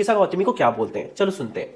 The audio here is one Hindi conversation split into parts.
किस्सा गौतमी को क्या बोलते हैं, चलो सुनते हैं।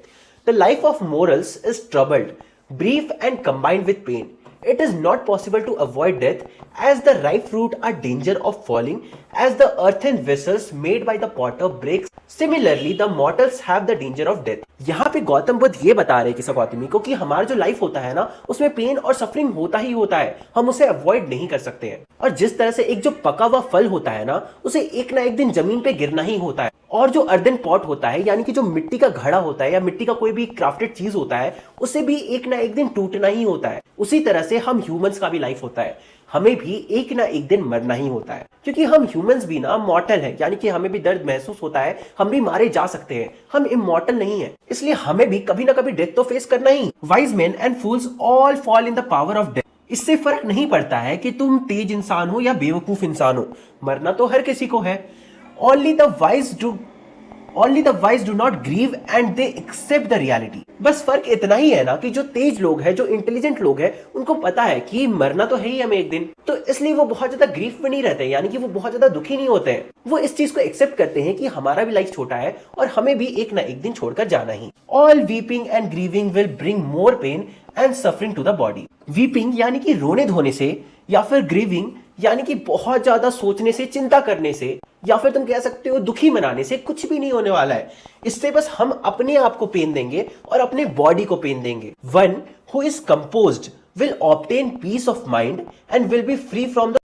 The life of morals is troubled, brief and combined with pain. It is not possible to avoid death, as the ripe fruit are danger of falling, as the earthen vessels made by the potter breaks. Similarly, the mortals have the danger of death. यहाँ पे गौतम बुद्ध ये बता रहे हैं किसी गौतमी को कि हमारा जो लाइफ होता है ना, उसमें पेन और सफरिंग होता ही होता है, हम उसे अवॉइड नहीं कर सकते हैं। और जिस तरह से एक जो पका हुआ फल होता है ना, उसे एक ना एक दिन जमीन पे गिरना ही होता है। और जो अर्दन पॉट होता है, यानी कि जो मिट्टी का घड़ा होता है या मिट्टी का कोई भी क्राफ्टेड चीज होता है, उसे भी एक ना एक दिन टूटना ही होता है। उसी तरह से हम ह्यूमंस का भी लाइफ होता है, हमें भी एक ना एक दिन मरना ही होता है, क्योंकि हम ह्यूमंस भी ना मॉर्टल है, यानी कि हमें भी दर्द महसूस होता है, हम भी मारे जा सकते हैं, हम इमॉर्टल नहीं है, इसलिए हमें भी कभी ना कभी डेथ तो फेस करना ही। Wise man and fools all fall in the power of death. इससे फर्क नहीं पड़ता है कि तुम तेज इंसान हो या बेवकूफ इंसान हो, मरना तो हर किसी को है। Only the wise do not grieve and they accept the reality. बस फर्क इतना ही है ना कि जो तेज लोग हैं, जो इंटेलिजेंट लोग हैं, उनको पता है कि मरना तो है ही हमें एक दिन, तो इसलिए वो बहुत ज्यादा ग्रीफ में नहीं रहते, यानी कि वो बहुत ज्यादा दुखी नहीं होते हैं। वो इस चीज को एक्सेप्ट करते हैं कि हमारा भी लाइफ छोटा है और हमें भी एक ना एक दिन छोड़कर जाना ही। All weeping and grieving will bring more pain and suffering to the body. Weeping यानी कि रोने धोने से, या फिर ग्रीविंग यानी कि बहुत ज्यादा सोचने से, चिंता करने से, या फिर तुम कह सकते हो दुखी मनाने से कुछ भी नहीं होने वाला है। इससे बस हम अपने आप को पेन देंगे और अपने बॉडी को पेन देंगे। One who is composed will obtain peace of mind and will be free from the